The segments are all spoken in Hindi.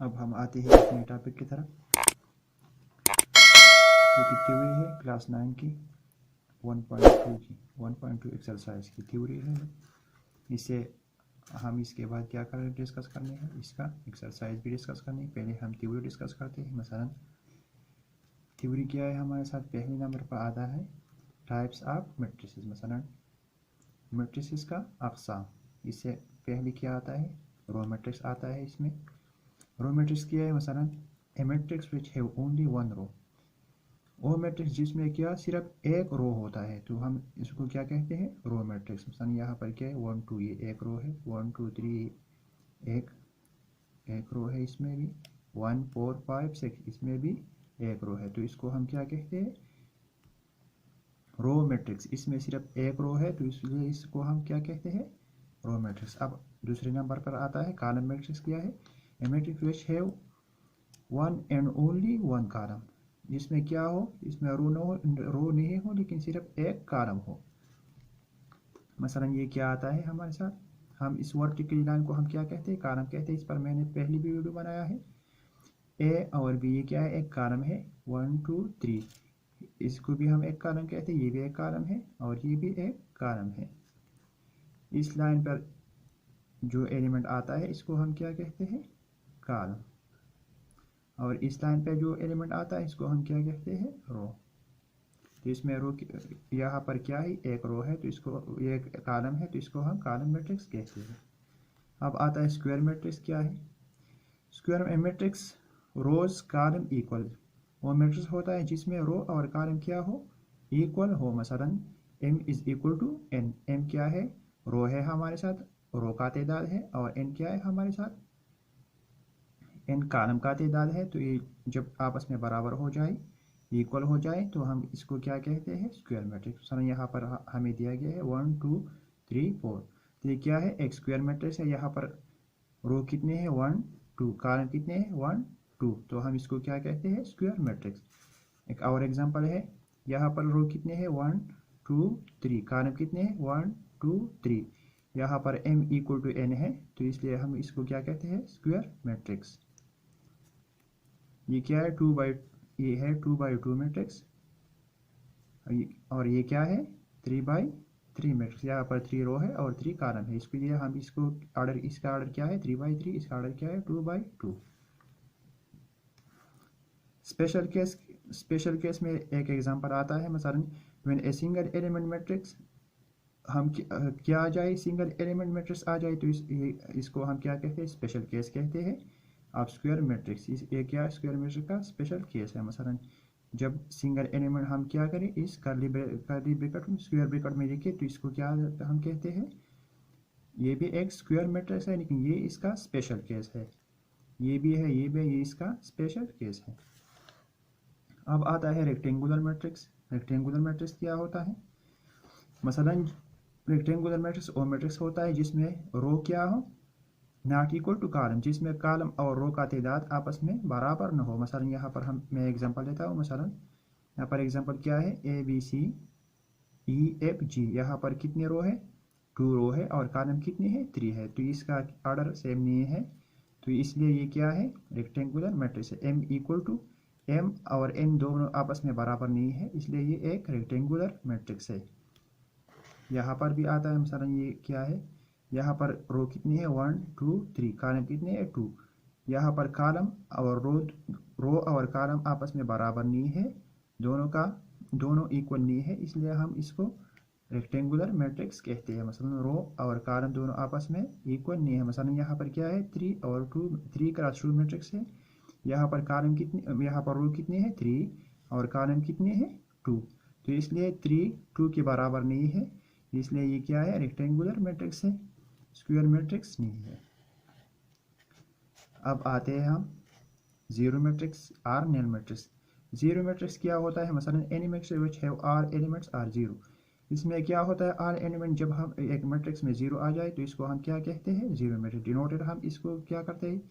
अब हम आते हैं अपने टॉपिक की तरफ, जो कि थ्योरी है क्लास 9 की 1.2 एक्सरसाइज की थ्योरी है। इसे हम इसके बाद क्या करें, डिस्कस करने हैं, इसका एक्सरसाइज भी डिस्कस करनी है। पहले हम थ्योरी डिस्कस करते हैं। मसलन थ्योरी क्या है हमारे साथ, पहले नंबर पर आता है टाइप्स ऑफ मैट्रिसेस। मसलन मैट्रिसेस का अक़साम, इससे पहले क्या आता है, रो मैट्रिक्स आता है। इसमें रो मैट्रिक्स क्या है, मसलन a matrix which have only one row, वो मैट्रिक्स जिसमें क्या सिर्फ एक रो होता है, तो हम इसको क्या कहते हैं, रो मैट्रिक्स। मसलन यहाँ पर क्या है 1 2, ये एक रो है, 1 2 3 एक रो है, इसमें भी 1 4 5 6 इसमें भी एक रो है, तो इसको हम क्या कहते हैं, रो मैट्रिक्स। इसमें सिर्फ एक रो है तो इसलिए इसको हम क्या कहते हैं, रो मैट्रिक्स। अब दूसरे नंबर पर आता है कॉलम मैट्रिक्स। क्या है, a matrix which have one and only one column, जिसमें क्या हो, इसमें रो नहीं हो लेकिन सिर्फ एक कॉलम हो। मसलन ये क्या आता है हमारे साथ, हम इस वर्टिकल लाइन को हम क्या कहते हैं, कॉलम कहते हैं। इस पर मैंने पहले भी वीडियो बनाया है। ए और बी ये क्या है, एक कॉलम है 1 2 3, इसको भी हम एक कॉलम कहते हैं, ये भी एक कॉलम है और ये भी एक कॉलम है। इस लाइन पर जो एलिमेंट आता है इसको हम क्या कहते हैं, कॉलम, और इस लाइन पर जो एलिमेंट आता है इसको हम क्या कहते हैं, रो। तो इसमें रो यहाँ पर क्या है, एक रो है तो इसको, एक कॉलम है तो इसको हम कॉलम मैट्रिक्स कहते हैं। अब आता है स्क्वायर मैट्रिक्स। क्या है स्क्वायर मैट्रिक्स, रोज कॉलम इक्वल, वो मैट्रिक्स होता है जिसमें रो और कॉलम क्या हो, इक्वल हो। मसलन m is equal to n, m क्या है, रो है हमारे साथ, रो का तादाद है, और n क्या है हमारे साथ, n कॉलम का तादाद है। तो ये जब आपस में बराबर हो जाए, इक्वल हो जाए, तो हम इसको क्या कहते हैं, स्क्वायर मैट्रिक्स। मसलन यहाँ पर हमें दिया गया है 1 2 3 4, तो ये क्या है, एक स्क्वायर मैट्रिक्स है। यहाँ पर रो कितने हैं 1 2, कॉलम कितने हैं 1 2, तो हम इसको क्या कहते हैं, स्क्वायर मैट्रिक्स। एक और एग्जांपल है, यहाँ पर रो कितने हैं 1 2 3, कॉलम कितने हैं 1 2 3, यहाँ पर m इक्वल टू n है तो इसलिए हम इसको क्या कहते हैं, स्क्वायर मैट्रिक्स। ये क्या है, ये है 2 by 2 मैट्रिक्स, और ये क्या है 3 by 3 मैट्रिक्स। यहाँ पर 3 रो है और 3 कॉलम है, इसके लिए हम इसको ऑर्डर, इसका ऑर्डर क्या है 3 by 3, इसका ऑर्डर क्या है 2 by 2। स्पेशल केस में एक एग्जांपल आता है, मसलन when a single element matrix, हम क्या आ जाए, सिंगल एलिमेंट मैट्रिक्स आ जाए तो इसको हम क्या कहते हैं, स्पेशल केस कहते हैं। अब स्क्वायर मैट्रिक्स, ये क्या स्क्वायर मैट्रिक्स का स्पेशल केस है। मसलन जब सिंगल एलिमेंट हम क्या करें, इस कर्ली ब्रैकेट में, स्क्वायर ब्रैकेट में लिखे, तो इसको क्या हम कहते हैं, ये भी एक स्क्वायर मैट्रिक्स है लेकिन ये इसका स्पेशल केस है। ये भी है, ये भी है, ये इसका स्पेशल केस है। अब आता है रेक्टेंगुलर मैट्रिक्स। रेक्टेंगुलर मैट्रिक्स क्या होता है, मसलन रेक्टेंगुलर मैट्रिक्स वो मैट्रिक्स होता है जिसमें रो क्या हो, नॉट इक्वल टू कॉलम, जिसमें कॉलम और रो का तादाद आपस में बराबर न हो। मसलन यहाँ पर मैं एग्जांपल देता हूँ। मसलन यहाँ पर एग्जांपल क्या है, ABCEFG, यहाँ पर कितने रो है, 2 रो है, और कॉलम कितने हैं 3 है, तो इसका ऑर्डर सेम नहीं है, तो इसलिए ये क्या है, रेक्टेंगुलर मैट्रिक्स है। m इक्वल टू m और n दोनों आपस में बराबर नहीं है, इसलिए ये एक रेक्टेंगुलर मैट्रिक्स है। यहाँ पर भी आता है, मसलन ये क्या है, यहाँ पर रो कितनी है 1 2 3, कॉलम कितने हैं 2, यहाँ पर कॉलम और रो और कॉलम आपस में बराबर नहीं है, दोनों इक्वल नहीं है, इसलिए हम इसको रेक्टेंगुलर मैट्रिक्स कहते हैं। मसलन रो और कॉलम दोनों आपस में इक्वल नहीं है। मसलन यहाँ पर क्या है 3 और 2, 3x2 मैट्रिक्स है। यहाँ पर कॉलम कितने, यहाँ पर रो कितने हैं 3 और कॉलम कितने हैं 2, तो इसलिए 3 2 के बराबर नहीं है, इसलिए ये क्या है, रेक्टेंगुलर मैट्रिक्स है, स्क्वायर मैट्रिक्स नहीं है। अब आते हैं हम जीरो मैट्रिक्स और नल मैट्रिक्स। जीरो मैट्रिक्स क्या होता है, मसलन any matrix which have all elements are zero, इसमें क्या होता है, ऑल एलिमेंट जब हम एक मैट्रिक्स में जीरो आ जाए तो इसको हम क्या कहते हैं, जीरो मैट्रिक्स। डिनोटेड हम इसको क्या करते हैं,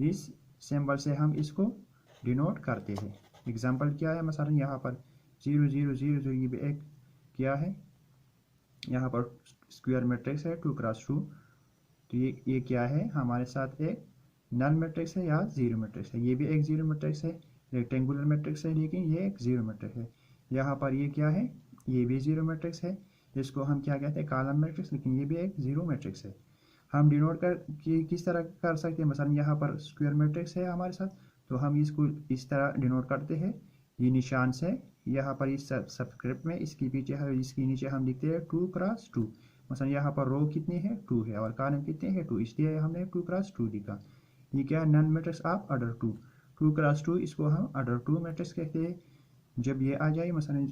इस सिंबल से हम इसको डिनोट करते हैं। एग्जाम्पल क्या है, मसलन यहाँ पर 0 0 0 0, ये भी एक क्या है, यहाँ पर स्क्वायर मैट्रिक्स है 2x2, तो ये क्या है हमारे साथ एक नल मैट्रिक्स है या जीरो मैट्रिक्स है। ये भी एक जीरो मैट्रिक्स है, रेक्टेंगुलर मैट्रिक्स है, लेकिन ये एक जीरो मैट्रिक्स है। यहाँ पर ये क्या है, ये भी जीरो मैट्रिक्स है, इसको हम क्या कहते हैं, कॉलम मैट्रिक्स, लेकिन ये भी एक जीरो मैट्रिक्स है। हम डिनोट कर किस तरह कर सकते हैं, मसलन यहाँ पर स्क्वायर मैट्रिक्स है हमारे साथ, तो हम इसको इस तरह डिनोट करते हैं, ये निशान से यहाँ पर इस सबस्क्रिप्ट में इसके पीछे इसके नीचे हम लिखते हैं 2x2। मसलन यहाँ पर रो कितनी है, 2 है, और कॉलम कितने हैं, 2, इसलिए हमने 2x2 लिखा। ये क्या है, none matrix of order 2, 2x2, इसको हम ऑर्डर 2 मैट्रिक्स कहते हैं। जब ये आ जाए मसलन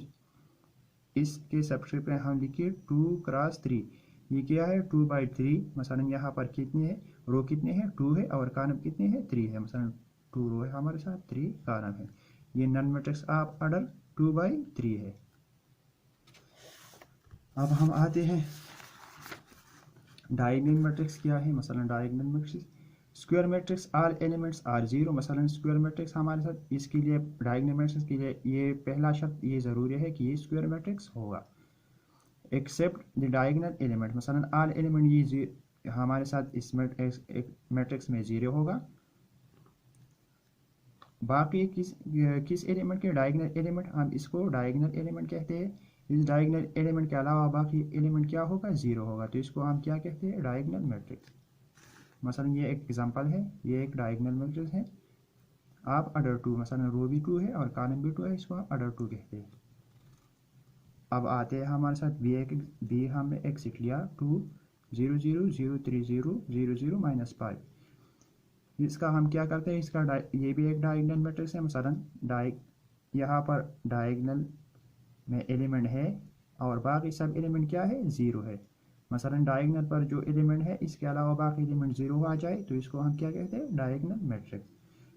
इसके सबस्क्रिप्ट में हम लिखिए 2x3, ये क्या है 2/3। मसलन यहाँ पर कितने है, रो कितने हैं, 2 है, और कॉलम कितने हैं, 3 है। मसलन 2 रो है हमारे साथ, 3 कॉलम है। ये नन मैट्रिक्स ऑफ ऑर्डर 2/3 है। अब हम आते हैं डायगोनल मैट्रिक्स क्या है। मसलन diagonal matrix square matrix all elements are zero. मसलन स्क्वायर मैट्रिक्स हमारे साथ, इसके लिए डायगोनल मैट्रिक्स के लिए ये पहला शर्त ये ज़रूरी है कि ये स्क्वायर मैट्रिक्स होगा, एक्सेप्ट द डायगोनल एलिमेंट। मसलन ऑल एलिमेंट ये हमारे साथ इस मैट्रिक्स में जीरो होगा। बाकी किस एलिमेंट के, डायगोनल एलिमेंट, हम इसको डायगोनल एलिमेंट कहते हैं। इस डायगोनल एलिमेंट के अलावा बाकी एलिमेंट क्या होगा, जीरो होगा, तो इसको हम क्या कहते हैं, डायगोनल मैट्रिक्स। मसलन ये एक एग्जांपल है, ये एक डायगोनल मैट्रिक्स है आप ऑर्डर 2, मसलन रो भी 2 है और कॉलम भी 2 है, इसको हम ऑर्डर 2 कहते हैं। अब आते हैं हमारे साथ बी हमने एक सीख लिया 2 0 0 0 3 0 0 0 -5। इसका हम क्या करते हैं, इसका ये भी एक डायगोनल मैट्रिक्स है। मसलन यहाँ पर डायगोनल में एलिमेंट है और बाकी सब एलिमेंट क्या है, ज़ीरो है। मसलन डायगोनल पर जो एलिमेंट है इसके अलावा बाकी एलिमेंट ज़ीरो आ जाए, तो इसको हम क्या कहते हैं, डायगोनल मैट्रिक्स।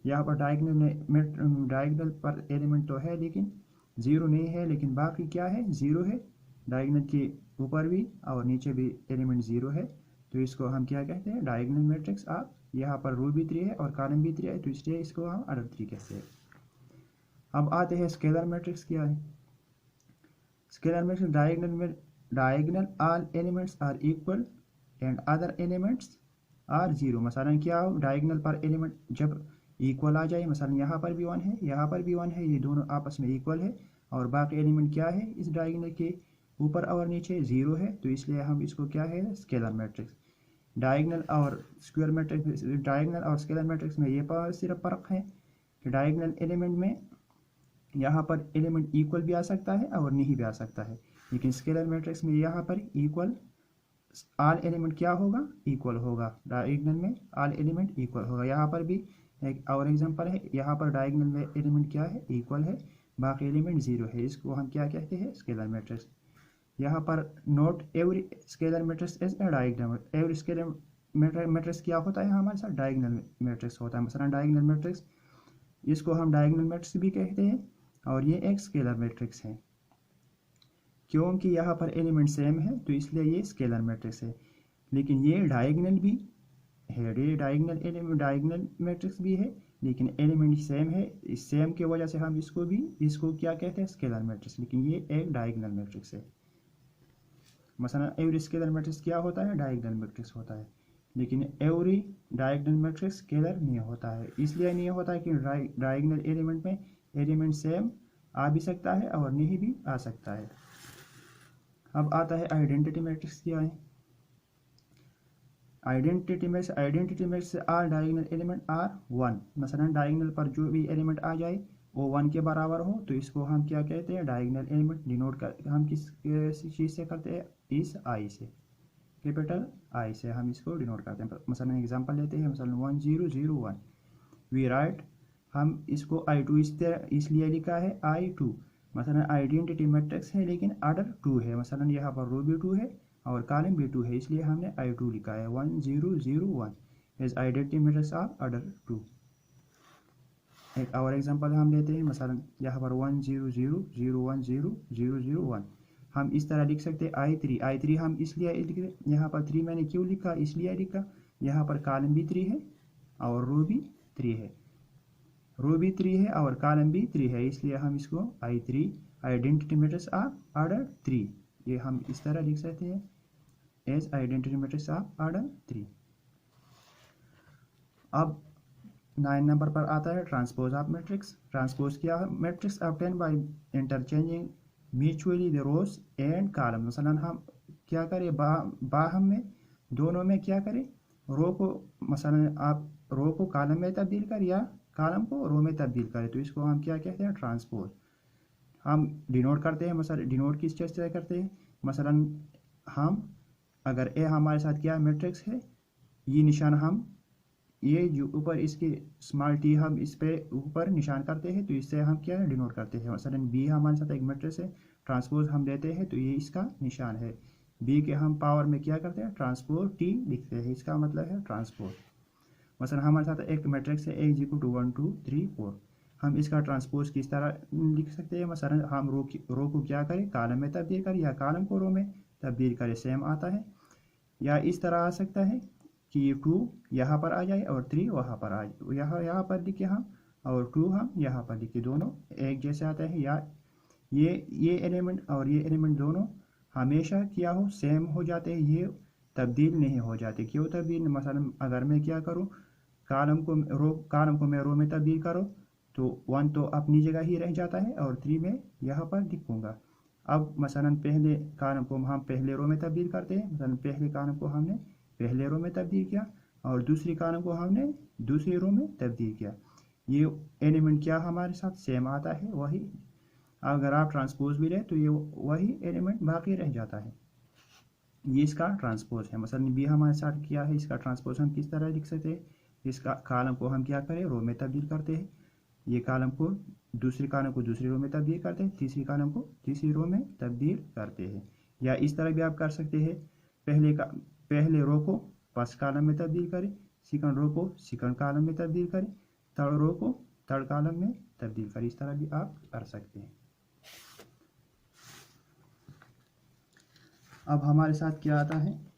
यहाँ पर डायगोनल पर एलिमेंट तो है लेकिन ज़ीरो नहीं है, लेकिन बाकी क्या है, ज़ीरो है। डायगोनल के ऊपर भी और नीचे भी एलिमेंट ज़ीरो है, तो इसको हम क्या कहते हैं, डायगोनल मैट्रिक्स ऑफ। यहाँ पर रो भी 3 है और कॉलम भी 3 है, तो इसलिए इसको हम ऑर्डर 3 कहते हैं। अब आते हैं स्केलर मैट्रिक्स क्या है। Scalar matrix diagonal all elements are equal and other elements are zero. मसलन क्या हो, डायगोनल पर एलिमेंट जब इक्वल आ जाए, मसलन यहाँ पर भी 1 है, यहाँ पर भी 1 है, ये दोनों आपस में इक्वल है, और बाकी एलिमेंट क्या है इस डायगोनल के ऊपर और नीचे, ज़ीरो है, तो इसलिए हम इसको क्या है, स्केलर मैट्रिक्स। डायगोनल और स्क्वायर मैट्रिक्स, डायगोनल और स्केलर मैट्रिक्स में ये सिर्फ फ़र्क है कि डायगोनल एलिमेंट में यहाँ पर एलिमेंट इक्वल भी आ सकता है और नहीं भी आ सकता है, लेकिन स्केलर मैट्रिक्स में यहाँ पर इक्वल ऑल एलिमेंट क्या होगा, इक्वल होगा। डायगोनल में ऑल एलिमेंट इक्वल होगा। यहाँ पर भी एक और एग्जांपल है, यहाँ पर डायगोनल में एलिमेंट क्या है, इक्वल है, बाकी एलिमेंट ज़ीरो है, इसको हम क्या कहते हैं, स्केलर मैट्रिक्स। यहाँ पर note every scalar matrix is a diagonal. Every scalar matrix क्या होता है हमारे साथ, डायगोनल मैट्रिक्स होता है। मसलन डायगोनल मैट्रिक्स, इसको हम डायगोनल मैट्रिक्स भी कहते हैं, और ये एक स्केलर मैट्रिक्स है। क्योंकि यहाँ पर एलिमेंट सेम है तो इसलिए ये स्केलर मैट्रिक्स है, लेकिन ये डायगोनल भी है, ये डायगोनल मैट्रिक्स भी है, लेकिन एलिमेंट सेम है। इस सेम की वजह से हम इसको क्या कहते हैं, स्केलर मैट्रिक्स, लेकिन ये एक डायगोनल मैट्रिक्स है। मसलन एवरी स्केलर मैट्रिक्स क्या होता है, डायगोनल मैट्रिक्स होता है, लेकिन एवरी डायगोनल मैट्रिक्स स्केलर नहीं होता है। इसलिए नहीं होता है कि डायगोनल एलिमेंट में एलिमेंट सेम आ भी सकता है और नहीं भी आ सकता है। अब आता है आइडेंटिटी मैट्रिक्स क्या है। Identity matrix are diagonal element are 1। मसलन डायगोनल पर जो भी एलिमेंट आ जाए वो 1 के बराबर हो, तो इसको हम क्या कहते हैं, डायगोनल एलिमेंट। डिनोट कर हम किस चीज़ से करते हैं, इस आई से, कैपिटल आई से हम इसको डिनोट करते हैं। मसलन एग्जांपल लेते हैं, मसलन 1 0 0 1 वी राइट, हम इसको I2 इसलिए लिखा है I2। मसलन आइडेंटिटी मैट्रिक्स है लेकिन ऑर्डर 2 है। मसलन यहाँ पर रो भी 2 है और कॉलम भी 2 है, इसलिए हमने I2 लिखा है। 1 0 0 1 is identity matrix of order 2। एक और एग्जांपल हम लेते हैं, मसलन यहाँ पर 1 0 0 0 1 0 0 0 1 हम इस तरह लिख सकते हैं I3 हम इसलिए लिखे, यहाँ पर 3 मैंने क्यों लिखा, इसलिए लिखा, यहाँ पर कॉलम भी 3 है और रो भी 3 है, रो भी 3 है और कॉलम भी 3 है, इसलिए हम इसको I3 identity matrix of order 3, ये हम इस तरह लिख सकते हैं as identity matrix of order 3। अब 9 नंबर पर आता है ट्रांसपोज ऑफ मैट्रिक्स। ट्रांसपोज क्या है? Matrix obtain by interchanging mutually the rows and column. मसलन हम क्या करें, बाहम में दोनों में क्या करें, रो को मसलन आप रो को कॉलम में तब्दील कर या कॉलम को रो में तब्दील करें, तो इसको हम क्या कहते हैं? ट्रांसपोज। हम डिनोट करते हैं, मसलन डिनोट किस चीज़ से करते हैं? मसलन हम अगर ए हमारे साथ क्या मैट्रिक्स है, ये निशान हम ये जो ऊपर इसके स्मॉल टी हम इस पे ऊपर निशान करते हैं, तो इससे हम क्या डिनोट करते हैं। मसलन बी हमारे साथ एक मैट्रिक्स है, ट्रांसपोज हम लेते हैं, तो ये इसका निशान है। बी के हम पावर में क्या करते हैं? ट्रांसपोज टी लिखते हैं, इसका मतलब है ट्रांसपोज। मसलन हमारे साथ एक मैट्रिक्स है ए इज इक्वल टू 1 2 3 4। हम इसका ट्रांसपोज किस तरह लिख सकते हैं? मसलन हम रो को क्या करें, कॉलम में तब्दील करें या कॉलम को रो में तब्दील करें, सेम आता है। या इस तरह आ सकता है कि ये 2 यहाँ पर आ जाए और 3 वहाँ पर आ जाए, यहाँ पर लिखे हम और 2 हम यहाँ पर लिखे, दोनों एक जैसे आता है। या ये एलिमेंट और ये एलिमेंट दोनों हमेशा क्या हो, सेम हो जाते हैं, ये तब्दील नहीं हो जाते। क्यों तब्दील? मसलन अगर मैं क्या करूँ, कॉलम को मैं रो में तब्दील करो, तो 1 तो अपनी जगह ही रह जाता है और 3 में यहाँ पर लिखूँगा। अब मसलन पहले कॉलम को हम पहले रो में तब्दील करते हैं, मसलन पहले कॉलम को हमने पहले रो में तब्दील किया और दूसरी कॉलम को हमने दूसरी रो में तब्दील किया, ये एलिमेंट क्या हमारे साथ सेम आता है, वही। अगर आप ट्रांसपोज भी लें तो ये वही एलिमेंट बाकी रह जाता है, ये इसका ट्रांसपोज है। मसलन बी हमारे साथ किया है, इसका ट्रांसपोज हम किस तरह लिख सकते हैं? इसका कॉलम को हम क्या करें, रो में तब्दील करते हैं, ये कॉलम को दूसरी कॉलम को दूसरी रो में तब्दील करते हैं, तीसरी कॉलम को तीसरी रो में तब्दील करते हैं। या इस तरह भी आप कर सकते हैं, पहले रो को फर्स्ट कॉलम में तब्दील करें, सेकंड रो को सेकंड कॉलम में तब्दील करें, थर्ड रो को थर्ड कॉलम में तब्दील करें, इस तरह भी आप कर सकते हैं। अब हमारे साथ क्या आता है?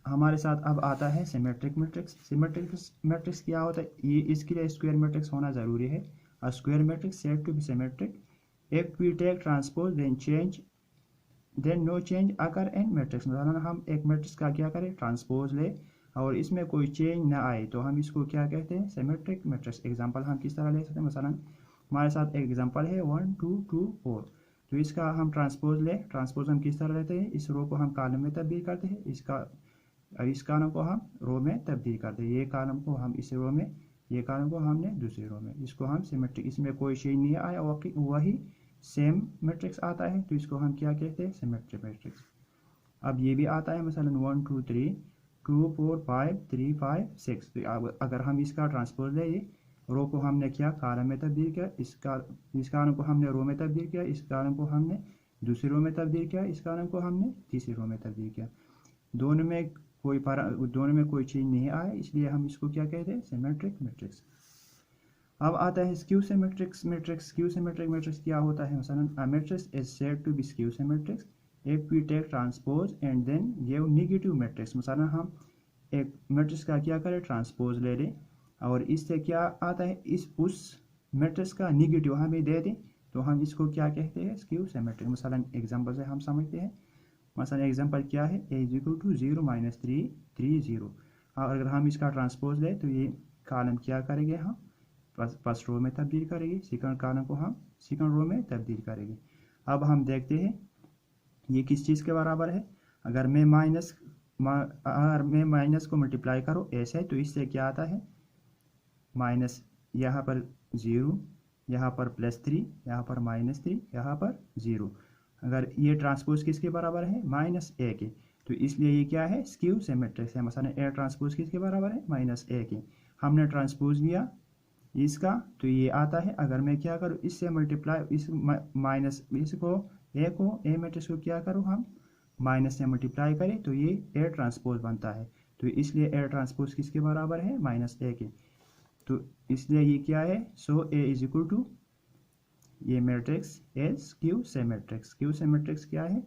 हमारे साथ अब आता है सिमेट्रिक मैट्रिक्स। सिमेट्रिक मैट्रिक्स क्या होता है? ये इसके लिए स्क्वायर मैट्रिक्स होना ज़रूरी है। A square matrix said to be symmetric if we take transpose then no change occur in matrix. मतलब हम एक मैट्रिक्स का क्या करें, ट्रांसपोज ले और इसमें कोई चेंज ना आए, तो हम इसको क्या कहते हैं? Symmetric matrix. एग्जांपल हम किस तरह ले सकते हैं? मसलन हमारे साथ एक एग्जांपल है 1 2 2 4, तो इसका हम ट्रांसपोज ले, ट्रांसपोज हम किस तरह लेते हैं? इस रो को हम कॉलम में तब्दील करते हैं, इस कॉलम को हम रो में तब्दील करते हैं, ये कॉलम को हम इस रो में, ये कॉलम को हमने दूसरी रो में, इसको हम सिमेट्रिक, इसमें कोई चेंज नहीं आया, वही सेम मैट्रिक्स आता है, तो इसको हम क्या कहते हैं? Symmetric matrix. अब ये भी आता है मसलन 1 2 3 2 4 5 3 5 6, तो अगर हम इसका ट्रांसपोज ले, ये रो को हमने क्या कॉलम में तब्दील किया, इस कॉलम को हमने रो में तब्दील किया, इस कॉलम को हमने दूसरी रो में तब्दील किया, इस कॉलम को हमने तीसरी रो में तब्दील किया, दोनों में कोई चीज़ नहीं आया, इसलिए हम इसको क्या कहते हैं? Symmetric matrix. अब आता है skew symmetric matrix. Skew symmetric matrix क्या होता है? मसलन a matrix is said to be skew symmetric if we take transpose and then give negative matrix. मसलन हम एक मैट्रिक्स का क्या करें, ट्रांसपोज ले लें और इससे क्या आता है, उस मैट्रिक्स का नेगेटिव हमें दे दें, तो हम इसको क्या कहते हैं? Skew symmetric. मसलन एग्जांपल से हम समझते हैं, मसलन एग्जांपल क्या है, ए इज इक्वल टू 0 - 3 3 0। अगर हम इसका ट्रांसपोज लें तो ये कॉलम क्या करेंगे, हम फर्स्ट रो में तब्दील करेंगे, सेकंड कॉलम को हम सेकंड रो में तब्दील करेंगे। अब हम देखते हैं ये किस चीज़ के बराबर है। अगर मैं माइनस को मल्टीप्लाई करो ऐसे, तो इससे क्या आता है? माइनस यहाँ पर 0, यहाँ पर +3, यहाँ पर -3, यहाँ पर 0। अगर ये ट्रांसपोज किसके बराबर है? -a के, तो इसलिए ये क्या है? स्क्यू सिमेट्रिक है। मसलन ए ट्रांसपोज किसके बराबर है? -a के। हमने ट्रांसपोज लिया इसका, तो ये आता है। अगर मैं क्या करूँ, इससे मल्टीप्लाई, इस माइनस इसको ए मैट्रिक्स को क्या करूँ, हम माइनस से मल्टीप्लाई करें, तो ये ए ट्रांसपोज बनता है, तो इसलिए ए ट्रांसपोज किसके बराबर है? -a के। तो इसलिए ये क्या है? सो ए इज इक्वल टू, ये मैट्रिक्स इज स्क्यू सिमेट्रिक्स। स्क्यू सिमेट्रिक्स क्या है?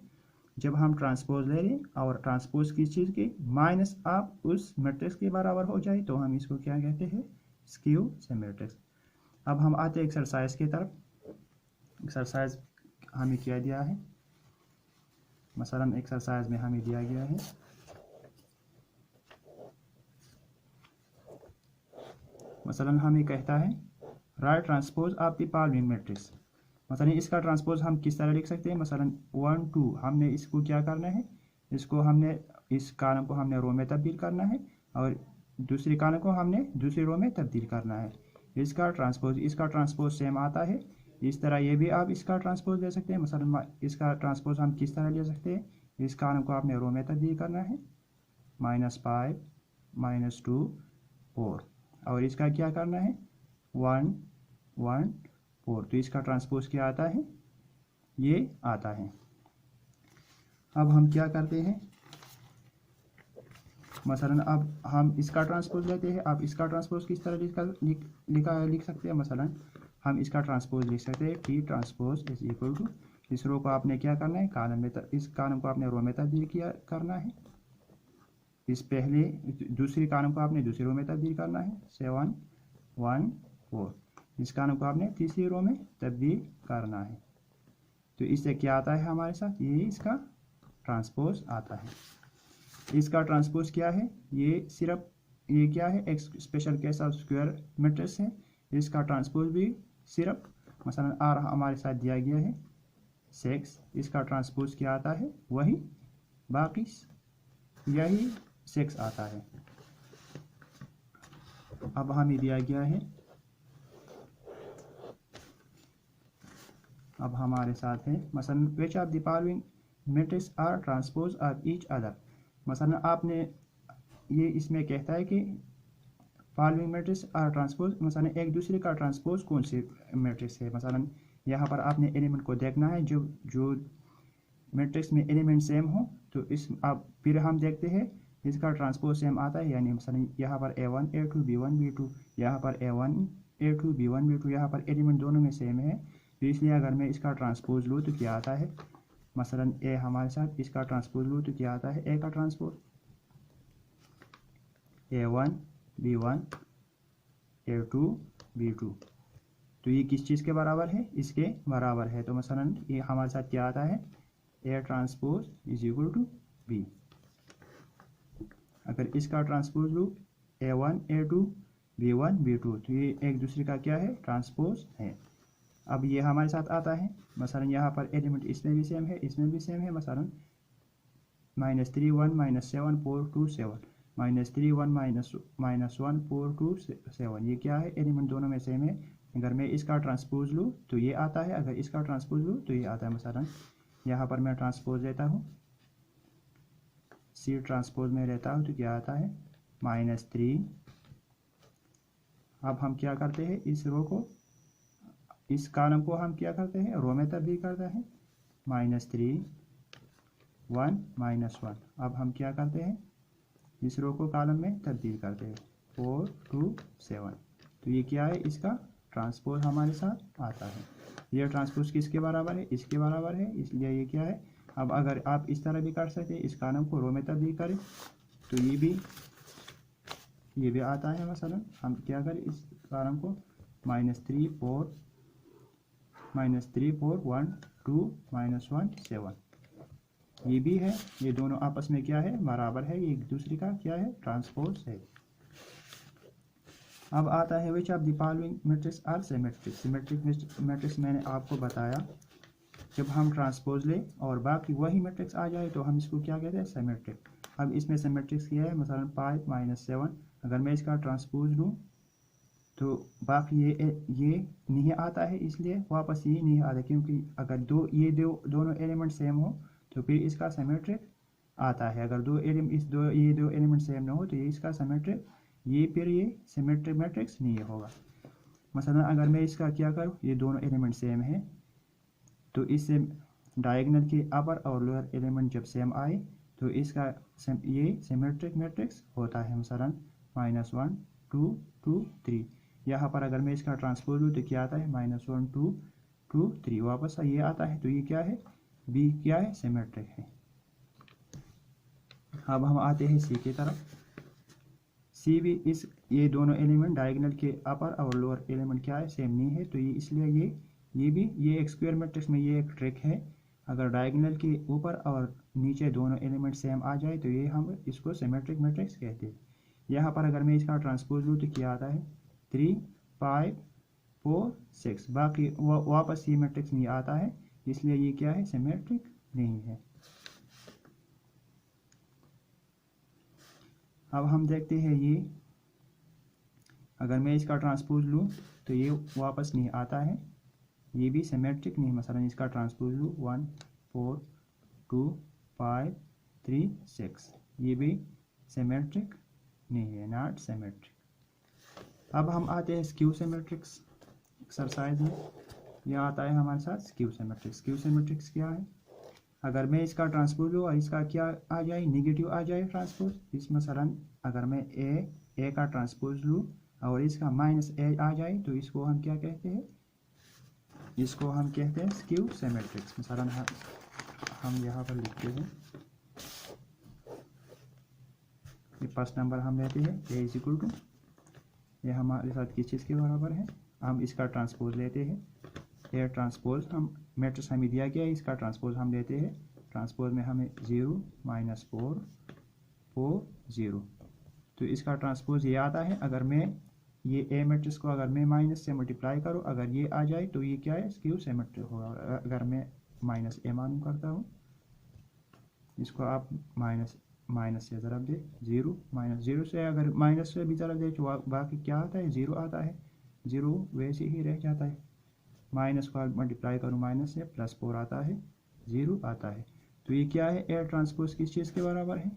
जब हम ट्रांसपोज ले लें और ट्रांसपोज किस चीज़ के, माइनस आप उस मैट्रिक्स के बराबर हो जाए, तो हम इसको क्या कहते हैं? स्क्यू सिमेट्रिक्स। अब हम आते हैं एक्सरसाइज की तरफ। एक्सरसाइज हमें क्या दिया है? मसलन एक्सरसाइज में हमें दिया गया है मसलन हमें कहता है right transpose of the following matrix. मसलन इसका ट्रांसपोज हम किस तरह लिख सकते हैं, मसलन 1 2 हमने इसको क्या करना है, इसको हमने इस कॉलम को हमने रो में तब्दील करना है और दूसरी कॉलम को हमने दूसरी रो में तब्दील करना है। इसका ट्रांसपोज सेम आता है। इस तरह ये भी आप इसका ट्रांसपोज ले सकते हैं। मसलन इसका ट्रांसपोज हम किस तरह ले सकते हैं, इस कॉलम को आपने रो में तब्दील करना है -5 -2 4 और इसका क्या करना है 1 1 4। तो इसका ट्रांसपोज क्या आता है, ये आता है। अब हम क्या करते हैं, मसलन अब हम इसका ट्रांसपोज लेते हैं। अब इसका ट्रांसपोज किस तरह लिख सकते हैं, मसलन हम इसका ट्रांसपोज लिख सकते हैं T transpose is equal to, इस रो को आपने क्या करना है कॉलम में, इस कॉलम को आपने रो में तब्दील करना है, इस पहले दूसरी कॉलम को आपने दूसरी रो में तब्दील करना है 7 1 4, इस कॉलम को आपने तीसरी रो में तब्दील करना है। तो इससे क्या आता है हमारे साथ, ये इसका ट्रांसपोज आता है। इसका ट्रांसपोज क्या है, ये सिर्फ ये क्या है, एक special case of square matrix है। इसका ट्रांसपोज भी सिर्फ मसलन आर हमारे साथ दिया गया है 6, इसका ट्रांसपोज क्या आता है वही, बाकी यही 6 आता है। अब हमें दिया गया है, अब हमारे साथ है मसलन which of the following matrix are transpose of each other. मसलन आपने ये इसमें कहता है कि फॉलोइंग मैट्रिक्स आर ट्रांसपोज, मसलन एक दूसरे का ट्रांसपोज कौन से मैट्रिक्स है। मसलन यहाँ पर आपने एलिमेंट को देखना है, जो मैट्रिक्स में एलिमेंट सेम हो तो इस अब फिर हम देखते हैं इसका ट्रांसपोज सेम आता है। यानी मसलन यहाँ पर A1 A2 B1 B2, यहाँ पर A1 A2 B1 B2, यहाँ पर एलिमेंट दोनों में सेम है। तो इसलिए अगर मैं इसका ट्रांसपोज लूँ तो क्या आता है, मसलन ए हमारे साथ इसका ट्रांसपोज लूँ तो क्या आता है, ए का transpose A1 B1 A2 B2। तो ये किस चीज़ के बराबर है, इसके बराबर है। तो मसलन ये हमारे साथ क्या आता है, A transpose is equal to B. अगर इसका ट्रांसपोज लूँ A1 A2 B1 B2, तो ये एक दूसरे का क्या है, ट्रांसपोज है। अब ये हमारे साथ आता है, मसलन यहाँ पर एलिमेंट इसमें भी सेम है, इसमें भी सेम है। मसलन -3 1 -7 4 2 7, -3 1 -1 4 2 7, ये क्या है, एलिमेंट दोनों में सेम है। अगर मैं इसका ट्रांसपोज लूँ तो ये आता है, अगर इसका ट्रांसपोज लूँ तो ये आता है। मसलन यहाँ पर मैं ट्रांसपोज लेता हूँ, सी ट्रांसपोज में लेता हूँ तो क्या आता है -3। अब हम क्या करते हैं, इस रो को, इस कॉलम को हम क्या करते हैं, रो में तब्दील करते हैं -3 1 -1। अब हम क्या करते हैं, इस रो को कॉलम में तब्दील करते हैं 4 2 7। तो ये क्या है, इसका ट्रांसपोज हमारे साथ आता है। ये ट्रांसपोज किसके बराबर है, इसके बराबर है, इसलिए ये क्या है। अब अगर आप इस तरह भी कर सकते हैं, इस कॉलम को रो में तब्दील करें तो ये भी आता है। मसलन हम क्या करें, इस कॉलम को -3 4 1 2 -1 7, ये भी है। ये दोनों आपस में क्या है, बराबर है, ये एक दूसरे का क्या है, ट्रांसपोज है। अब आता है which of the following matrix are symmetric. Symmetric matrix मैंने आपको बताया, जब हम ट्रांसपोज ले और बाकी वही मैट्रिक्स आ जाए तो हम इसको क्या कहते हैं, सिमेट्रिक। अब इसमें सिमेट्रिक्स क्या है, मसलन 5 -7, अगर मैं इसका ट्रांसपोज लूँ तो बाकी ये नहीं आता है, इसलिए वापस ये नहीं आता, क्योंकि अगर दोनों एलिमेंट सेम हो तो फिर इसका सिमेट्रिक आता है। अगर ये दो एलिमेंट सेम ना हो तो ये इसका सिमेट्रिक, फिर ये सिमेट्रिक मैट्रिक्स नहीं होगा। मसलन अगर मैं इसका क्या करूँ, ये दोनों एलिमेंट सेम है तो इससे डायगोनल के अपर और लोअर एलिमेंट जब सेम आए तो इसका ये सिमेट्रिक मैट्रिक्स होता है। मसलन -1 2 2 3, यहाँ पर अगर मैं इसका ट्रांसपोज लूँ तो क्या आता है, -1 2 2 3, वापस ये आता है। तो ये क्या है, बी क्या है, सिमेट्रिक है। अब हम आते हैं सी की तरफ। सी भी ये दोनों एलिमेंट डायगोनल के अपर और लोअर एलिमेंट क्या है, सेम नहीं है। तो ये इसलिए ये एक स्क्वायर मैट्रिक्स में ये एक ट्रिक है, अगर डायगोनल के ऊपर और नीचे दोनों एलिमेंट सेम आ जाए तो ये हम इसको सिमेट्रिक मैट्रिक्स कहते हैं। यहाँ पर अगर मैं इसका ट्रांसपोज लूँ तो क्या आता है, 3 5 4 6, बाकी वापस ये मैट्रिक्स नहीं आता है, इसलिए ये क्या है, सिमेट्रिक नहीं है। अब हम देखते हैं ये, अगर मैं इसका ट्रांसपोज लूँ तो ये वापस नहीं आता है, ये भी सिमेट्रिक नहीं। मसलन इसका ट्रांसपोज लूँ 1 4 2 5 3 6, ये भी सिमेट्रिक नहीं है, नॉट सिमेट्रिक। अब हम आते हैं स्क्यू सिमेट्रिक्स एक्सरसाइज में। यह आता है हमारे साथ स्क्यू सिमेट्रिक्स। स्क्यू सिमेट्रिक्स क्या है, अगर मैं इसका ट्रांसपोज लूँ और इसका क्या आ जाए, नेगेटिव आ जाए ट्रांसपोज, इस मसलन अगर मैं ए का ट्रांसपोज लूँ और इसका माइनस ए आ जाए तो इसको हम क्या कहते हैं, इसको हम कहते हैं स्क्यू सिमेट्रिक्स। मसलन हम यहाँ पर लिखते हैं, ये फर्स्ट नंबर हम लेते हैं ए इज इक्वल टू, ये हमारे साथ किस चीज़ के बराबर है, हम इसका ट्रांसपोज लेते हैं, ए ट्रांसपोज हम मैट्रिक्स हमें दिया गया है, इसका ट्रांसपोज हम लेते हैं, ट्रांसपोज में हमें 0 -4 4 0, तो इसका ट्रांसपोज ये आता है। अगर मैं ये ए मैट्रिक्स को अगर मैं माइनस से मल्टीप्लाई करूँ, अगर ये आ जाए तो ये क्या है, स्क्यू सिमेट्रिक होगा। अगर मैं माइनस ए मालूम करता हूँ, इसको आप माइनस से ज़रब दे 0 -0 से, अगर माइनस से भी ज़रब दे तो बाकी क्या आता है, 0 आता है, 0 वैसे ही रह जाता है। माइनस को मल्टीप्लाई करूँ माइनस से, +4 आता है, 0 आता है, तो ये क्या है, ए ट्रांसपोज किस चीज़ के बराबर है,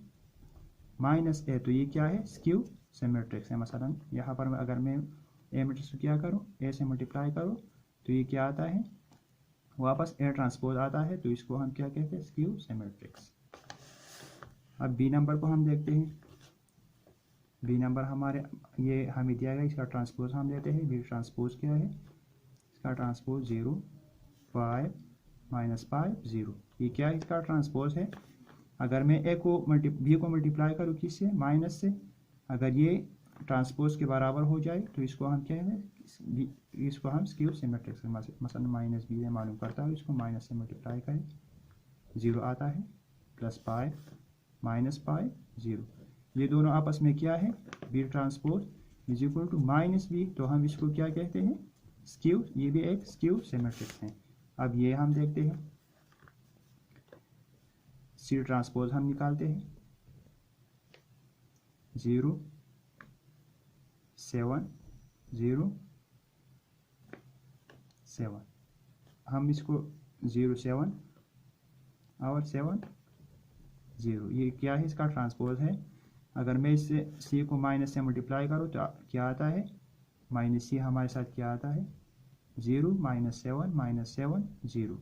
माइनस ए, तो ये क्या है, स्क्यू सिमेट्रिक्स है। मसलन यहाँ पर अगर मैं ए मैट्रिक्स को क्या करूँ, ए से मल्टीप्लाई करूँ तो ये क्या आता है, वापस ए ट्रांसपोज आता है, तो इसको हम क्या कहते हैं, स्क्यू सिमेट्रिक्स। अब बी नंबर को हम देखते हैं। बी नंबर हमारे ये हमें दिया गया, इसका ट्रांसपोज हम लेते हैं। बी ट्रांसपोज क्या है, इसका ट्रांसपोज 0 5 -5 0, ये क्या है, इसका ट्रांसपोज है। अगर मैं ए को बी को मल्टीप्लाई करूँ किससे, माइनस से, अगर ये ट्रांसपोज के बराबर हो जाए तो इसको हम क्या है, इसको हम स्क्यू सिमेट्रिक्स। मसलन माइनस बी मालूम करता हूँ, इसको माइनस से मल्टीप्लाई करें, 0 आता है, +5 -5 0, ये दोनों आपस में क्या है, B transpose is equal to minus B, तो हम इसको क्या कहते हैं, स्क्यू, ये भी एक स्क्यू सिमेट्रिक्स है। अब ये हम देखते हैं, सी ट्रांसपोज हम निकालते हैं, 0 7 0 7, हम इसको 0 7 और 7 0, ये क्या है, इसका ट्रांसपोज है। अगर मैं इससे सी को माइनस से मल्टीप्लाई करूँ तो क्या आता है, माइनस सी हमारे साथ क्या आता है, 0 -7 -7 0,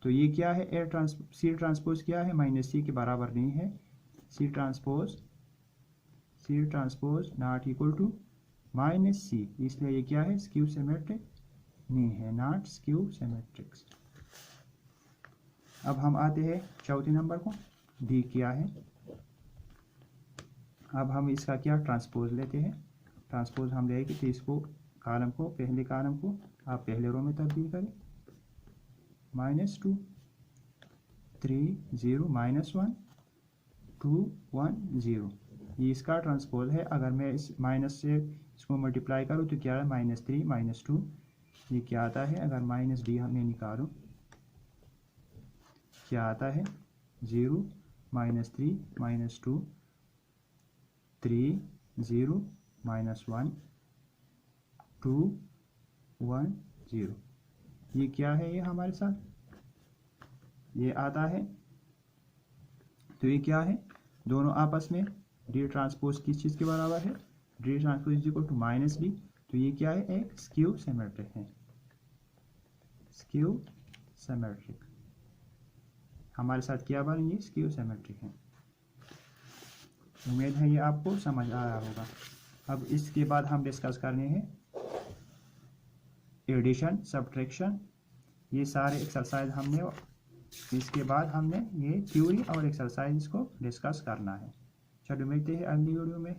तो ये क्या है, सी ट्रांसपोज क्या है, माइनस सी के बराबर नहीं है, C transpose not equal to minus C, इसलिए ये क्या है, स्क्यू सिमेट्रिक नहीं है, नॉट स्क्यू सिमेट्रिक्स। अब हम आते हैं चौथे नंबर को, डी क्या है। अब हम इसका क्या ट्रांसपोज लेते हैं, ट्रांसपोज हम लेंगे तो इसको कॉलम को, पहले कॉलम को आप पहले रो में तब्दील करें, -2 3 0 -1 2 1 0, ये इसका ट्रांसपोज है। अगर मैं इस माइनस से इसको मल्टीप्लाई करूँ तो क्या है, -3 -2, ये क्या आता है, अगर माइनस डी हमें निकालूँ क्या आता है, 0 -3 -2 3 0 -1 2 1 0, ये क्या है, ये हमारे साथ ये आता है, तो ये क्या है, दोनों आपस में डी ट्रांसपोज किस चीज़ के बराबर है, D transpose is equal to minus D, तो ये क्या है, एक स्क्यू सिमेट्रिक है, स्क्यू सिमेट्रिक हमारे साथ क्या बनेंगे, स्क्यू सिमेट्रिक है। उम्मीद है ये आपको समझ आया होगा। अब इसके बाद हम डिस्कस करने हैं एडिशन, सब्ट्रैक्शन, ये सारे एक्सरसाइज हमने, इसके बाद हमने ये थ्योरी और एक्सरसाइज को डिस्कस करना है। चलो मिलते हैं अगली वीडियो में।